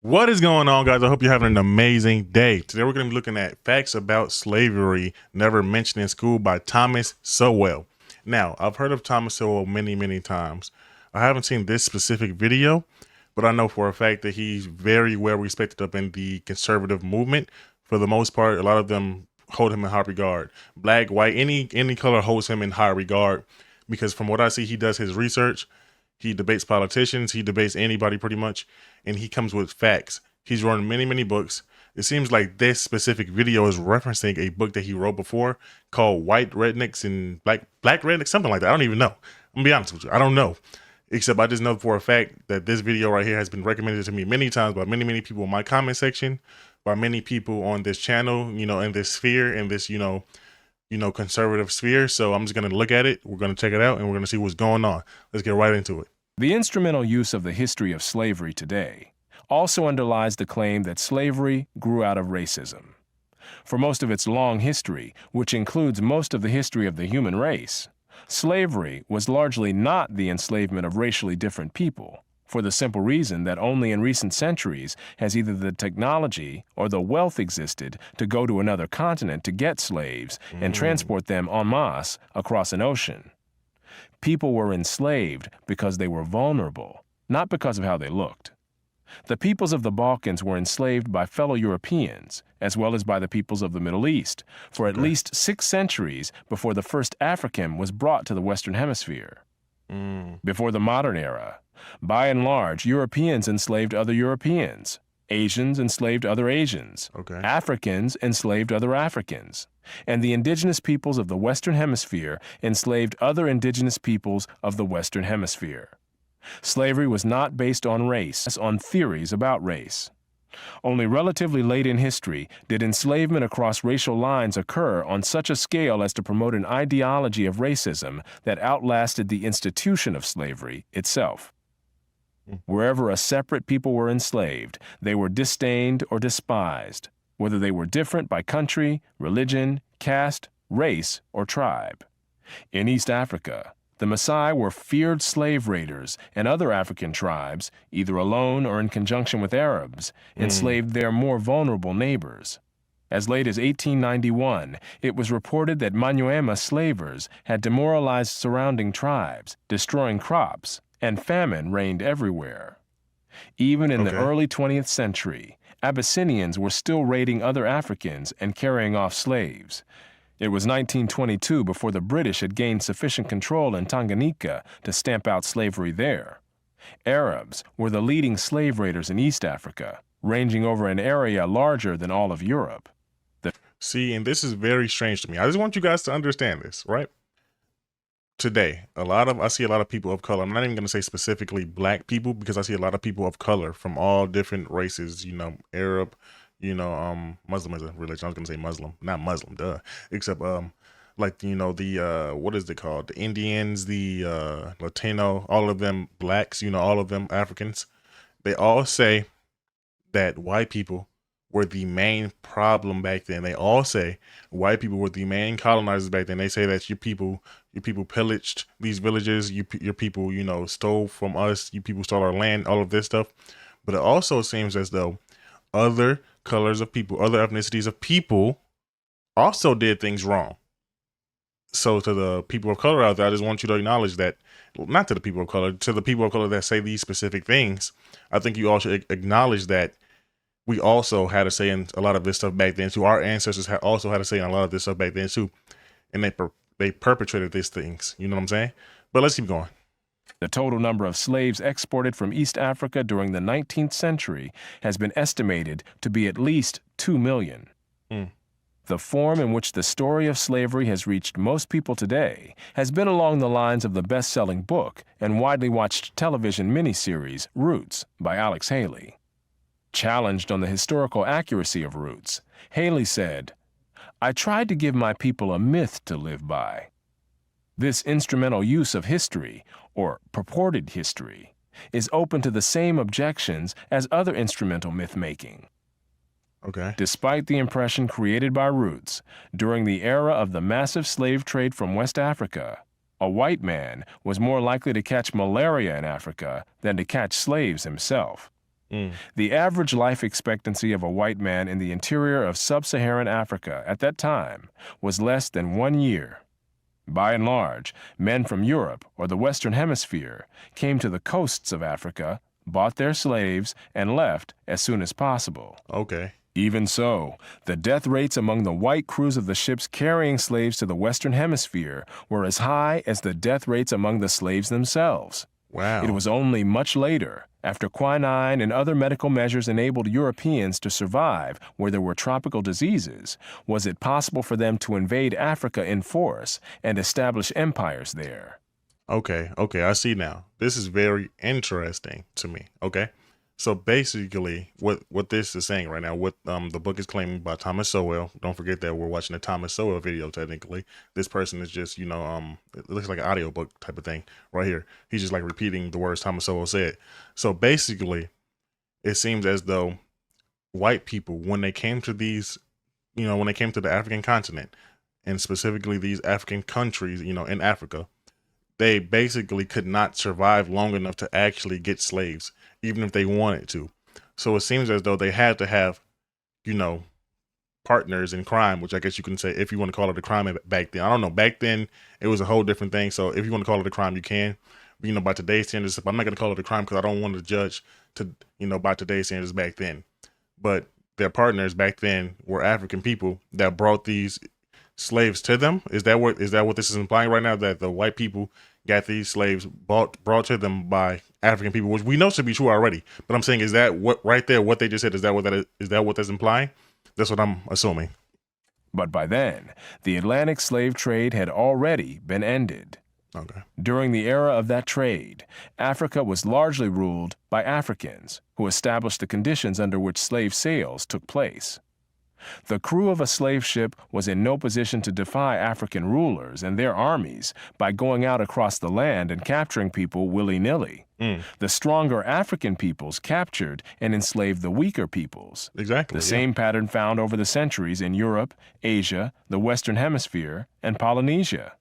What is going on, guys? I hope you're having an amazing day. Today we're going to be looking at Facts About Slavery Never Mentioned in School by Thomas Sowell. Now, I've heard of Thomas Sowell many times. I haven't seen this specific video, but I know for a fact that he's very well respected up in the conservative movement. For the most part, a lot of them hold him in high regard. Black, white, any color holds him in high regard because from what I see, he does his research. He debates politicians. He debates anybody pretty much, and he comes with facts. He's written many books. It seems like this specific video is referencing a book that he wrote before called White Rednecks and Black Rednecks, something like that. I don't even know. I'm gonna be honest with you. I don't know. Except I just know for a fact that this video right here has been recommended to me many times by many people in my comment section, by many people on this channel, in this sphere, in this, conservative sphere. So I'm just going to look at it. We're going to check it out and we're going to see what's going on. Let's get right into it. The instrumental use of the history of slavery today also underlies the claim that slavery grew out of racism. For most of its long history, which includes most of the history of the human race, slavery was largely not the enslavement of racially different people, for the simple reason that only in recent centuries has either the technology or the wealth existed to go to another continent to get slaves and transport them en masse across an ocean. People were enslaved because they were vulnerable, not because of how they looked. The peoples of the Balkans were enslaved by fellow Europeans, as well as by the peoples of the Middle East, for at least 6 centuries before the first African was brought to the Western Hemisphere. Before the modern era, by and large, Europeans enslaved other Europeans. Asians enslaved other Asians. Africans enslaved other Africans. And the indigenous peoples of the Western Hemisphere enslaved other indigenous peoples of the Western Hemisphere. Slavery was not based on race, but on theories about race. Only relatively late in history did enslavement across racial lines occur on such a scale as to promote an ideology of racism that outlasted the institution of slavery itself. Wherever a separate people were enslaved, they were disdained or despised, whether they were different by country, religion, caste, race, or tribe. In East Africa, the Maasai were feared slave raiders, and other African tribes, either alone or in conjunction with Arabs, enslaved their more vulnerable neighbors. As late as 1891, it was reported that Manyuema slavers had demoralized surrounding tribes, destroying crops, and famine reigned everywhere. Even in the early 20th century, Abyssinians were still raiding other Africans and carrying off slaves. It was 1922 before the British had gained sufficient control in Tanganyika to stamp out slavery there. Arabs were the leading slave raiders in East Africa, ranging over an area larger than all of Europe. See, and this is very strange to me. I just want you guys to understand this, right? Today, I see a lot of people of color. I'm not even going to say specifically black people because I see a lot of people of color from all different races, Arab, Muslim is a religion. I was going to say Muslim, not Muslim, duh. Except, what is it called? The Indians, the Latino, all of them blacks, all of them Africans. They all say that white people were the main problem back then. They all say white people were the main colonizers back then. They say that your people pillaged these villages. Your people, stole from us. You people stole our land. All of this stuff. But it also seems as though other colors of people, other ethnicities of people, also did things wrong. So to the people of color out there, I just want you to acknowledge that. Not to the people of color, to the people of color that say these specific things. I think you all should acknowledge that. We also had a say in a lot of this stuff back then too. Our ancestors also had a say in a lot of this stuff back then too. And they perpetrated these things. You know what I'm saying? But let's keep going. The total number of slaves exported from East Africa during the 19th century has been estimated to be at least 2 million. The form in which the story of slavery has reached most people today has been along the lines of the best-selling book and widely watched television miniseries Roots by Alex Haley. Challenged on the historical accuracy of Roots, Haley said, "I tried to give my people a myth to live by." This instrumental use of history, or purported history, is open to the same objections as other instrumental myth-making. Despite the impression created by Roots, during the era of the massive slave trade from West Africa, a white man was more likely to catch malaria in Africa than to catch slaves himself. Mm. The average life expectancy of a white man in the interior of sub-Saharan Africa at that time was less than 1 year. By and large, men from Europe or the Western Hemisphere came to the coasts of Africa, bought their slaves, and left as soon as possible. Okay. Even so, the death rates among the white crews of the ships carrying slaves to the Western Hemisphere were as high as the death rates among the slaves themselves. Wow. It was only much later, after quinine and other medical measures enabled Europeans to survive where there were tropical diseases, was it possible for them to invade Africa in force and establish empires there. Okay, I see now. This is very interesting to me. Okay. So basically what this is saying right now, what the book is claiming by Thomas Sowell. Don't forget that we're watching a Thomas Sowell video technically. This person is just, it looks like an audiobook type of thing right here. He's just like repeating the words Thomas Sowell said. So basically, it seems as though white people, when they came to these, when they came to the African continent, and specifically these African countries, in Africa, they basically could not survive long enough to actually get slaves, even if they wanted to. So it seems as though they had to have, partners in crime, which I guess you can say, if you want to call it a crime back then. I don't know. Back then, it was a whole different thing. So if you want to call it a crime, you can. But, by today's standards, I'm not going to call it a crime because I don't want to judge by today's standards back then. But their partners back then were African people that brought these slaves to them. Is that what this is implying right now? That the white people got these slaves brought to them by African people, which we know should be true already. But I'm saying, is that what right there? What they just said, is that what that's implying? That's what I'm assuming. But by then, the Atlantic slave trade had already been ended. Okay. During the era of that trade, Africa was largely ruled by Africans who established the conditions under which slave sales took place. The crew of a slave ship was in no position to defy African rulers and their armies by going out across the land and capturing people willy-nilly. The stronger African peoples captured and enslaved the weaker peoples. Exactly. The same pattern found over the centuries in Europe, Asia, the Western Hemisphere, and Polynesia.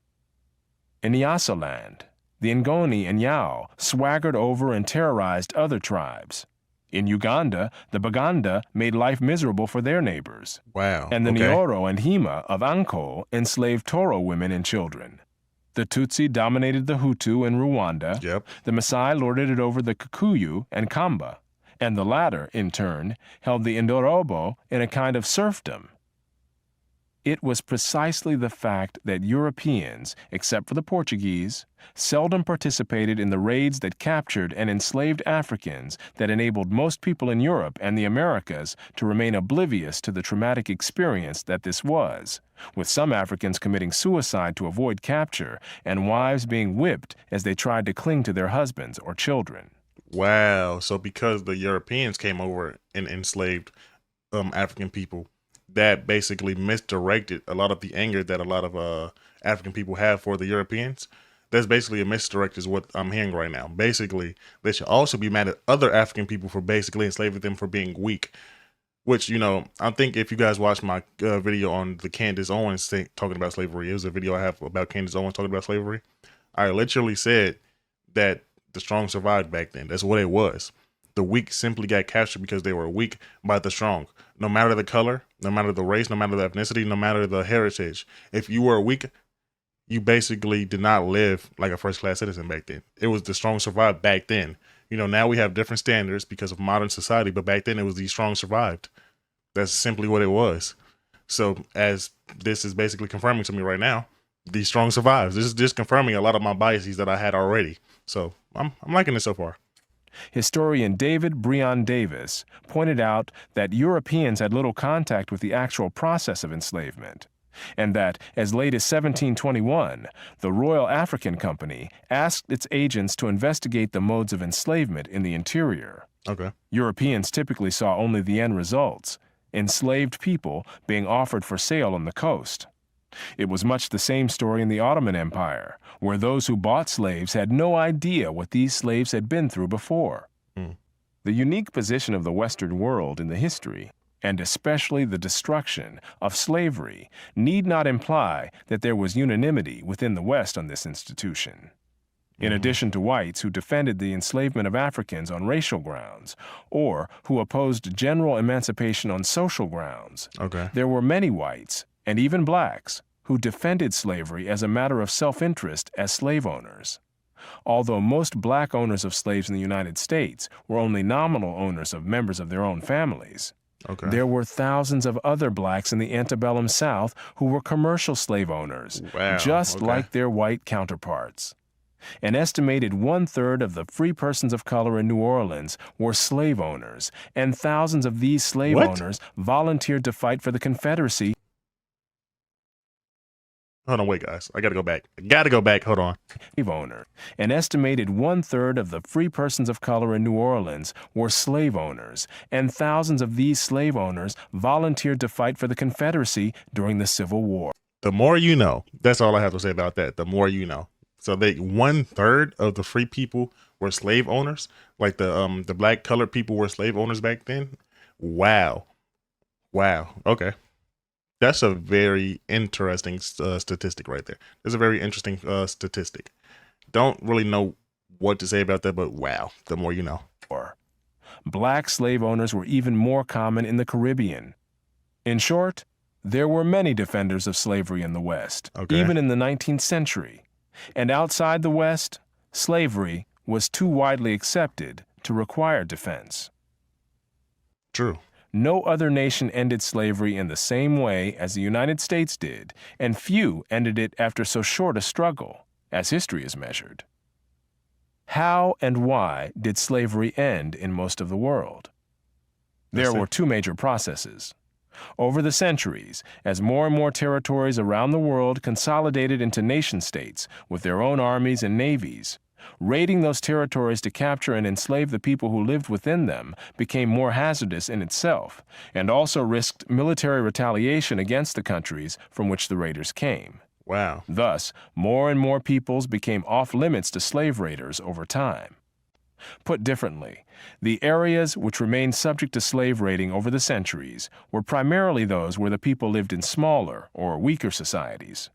In Nyasaland, the Ngoni and Yao swaggered over and terrorized other tribes. In Uganda, the Baganda made life miserable for their neighbors. Wow. And the Nyoro and Hima of Anko enslaved Toro women and children. The Tutsi dominated the Hutu in Rwanda. Yep. The Maasai lorded it over the Kikuyu and Kamba. And the latter, in turn, held the Indorobo in a kind of serfdom. It was precisely the fact that Europeans, except for the Portuguese, seldom participated in the raids that captured and enslaved Africans that enabled most people in Europe and the Americas to remain oblivious to the traumatic experience that this was, with some Africans committing suicide to avoid capture and wives being whipped as they tried to cling to their husbands or children. Wow. So because the Europeans came over and enslaved African people, that basically misdirected a lot of the anger that a lot of African people have for the Europeans. That's basically a misdirect is what I'm hearing right now. Basically, they should also be mad at other African people for basically enslaving them for being weak. Which, I think if you guys watched my video on the Candace Owens thing, talking about slavery, it was a video I have about Candace Owens talking about slavery. I literally said that the strong survived back then. That's what it was. The weak simply got captured because they were weak by the strong. No matter the color, no matter the race, no matter the ethnicity, no matter the heritage. If you were weak, you basically did not live like a first-class citizen back then. It was the strong survived back then. Now we have different standards because of modern society, but back then it was the strong survived. That's simply what it was. So as this is basically confirming to me right now, the strong survives. This is just confirming a lot of my biases that I had already. So I'm liking it so far. Historian David Breon Davis pointed out that Europeans had little contact with the actual process of enslavement, and that as late as 1721, the Royal African Company asked its agents to investigate the modes of enslavement in the interior. Okay. Europeans typically saw only the end results, enslaved people being offered for sale on the coast. It was much the same story in the Ottoman Empire, where those who bought slaves had no idea what these slaves had been through before. The unique position of the Western world in the history, and especially the destruction of slavery, need not imply that there was unanimity within the West on this institution. in addition to whites who defended the enslavement of Africans on racial grounds or who opposed general emancipation on social grounds. Okay. There were many whites, and even blacks, who defended slavery as a matter of self-interest as slave owners. Although most black owners of slaves in the United States were only nominal owners of members of their own families, there were thousands of other blacks in the antebellum South who were commercial slave owners, just like their white counterparts. An estimated 1/3 of the free persons of color in New Orleans were slave owners, and thousands of these slave owners volunteered to fight for the Confederacy. Hold on, wait, guys. I gotta go back. Hold on. Owner. An estimated 1/3 of the free persons of color in New Orleans were slave owners, and thousands of these slave owners volunteered to fight for the Confederacy during the Civil War. The more you know. That's all I have to say about that. The more you know. So 1/3 of the free people were slave owners, like the black colored people were slave owners back then. Wow. Okay. That's a very interesting statistic right there. That's a very interesting statistic. Don't really know what to say about that, but wow, the more you know. Black slave owners were even more common in the Caribbean. In short, there were many defenders of slavery in the West, even in the 19th century. And outside the West, slavery was too widely accepted to require defense. True. No other nation ended slavery in the same way as the United States did, and few ended it after so short a struggle, as history is measured. How and why did slavery end in most of the world? There were two major processes. Over the centuries, as more and more territories around the world consolidated into nation-states with their own armies and navies, raiding those territories to capture and enslave the people who lived within them became more hazardous in itself, and also risked military retaliation against the countries from which the raiders came. Wow. Thus, more and more peoples became off-limits to slave raiders over time. Put differently, the areas which remained subject to slave raiding over the centuries were primarily those where the people lived in smaller or weaker societies.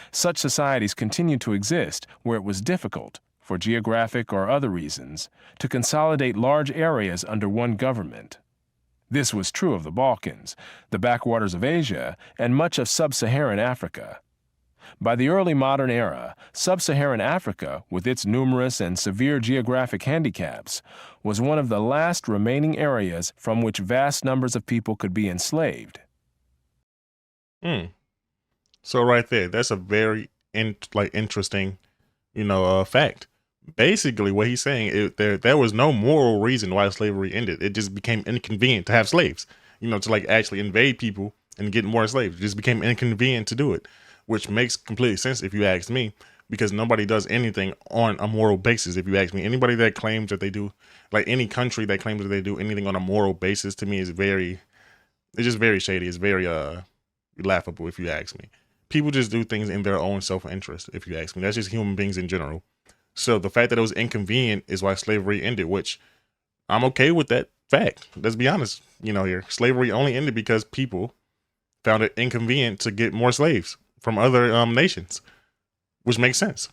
Such societies continued to exist where it was difficult, for geographic or other reasons, to consolidate large areas under one government. This was true of the Balkans, the backwaters of Asia, and much of sub-Saharan Africa. By the early modern era, sub-Saharan Africa, with its numerous and severe geographic handicaps, was one of the last remaining areas from which vast numbers of people could be enslaved. So right there, that's a very interesting, fact. Basically, what he's saying, there was no moral reason why slavery ended. It just became inconvenient to have slaves, to actually invade people and get more slaves. It just became inconvenient to do it, which makes complete sense if you ask me, because nobody does anything on a moral basis. If you ask me, anybody that claims that they do, like any country that claims that they do anything on a moral basis, to me it's just very shady. It's very laughable if you ask me. People just do things in their own self-interest, if you ask me. That's just human beings in general. So the fact that it was inconvenient is why slavery ended, which I'm okay with that fact. Let's be honest, here. Slavery only ended because people found it inconvenient to get more slaves from other nations, which makes sense.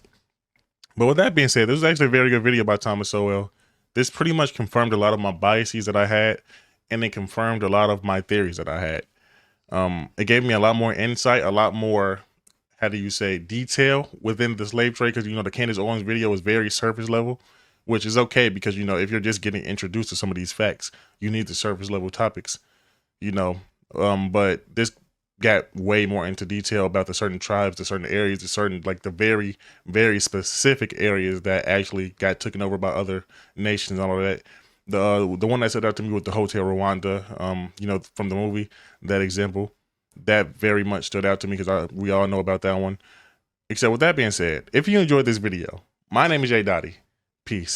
But with that being said, this was actually a very good video by Thomas Sowell. This pretty much confirmed a lot of my biases that I had, and it confirmed a lot of my theories that I had. It gave me a lot more insight, a lot more, detail within the slave trade, because the Candace Owens video was very surface level, which is okay because if you're just getting introduced to some of these facts, you need the surface level topics, but this got way more into detail about the certain tribes, the certain areas, the certain the very, very specific areas that actually got taken over by other nations and all of that. The one that stood out to me with the Hotel Rwanda, from the movie, that example, that very much stood out to me because we all know about that one. Except with that being said, if you enjoyed this video, my name is yedotti. Peace.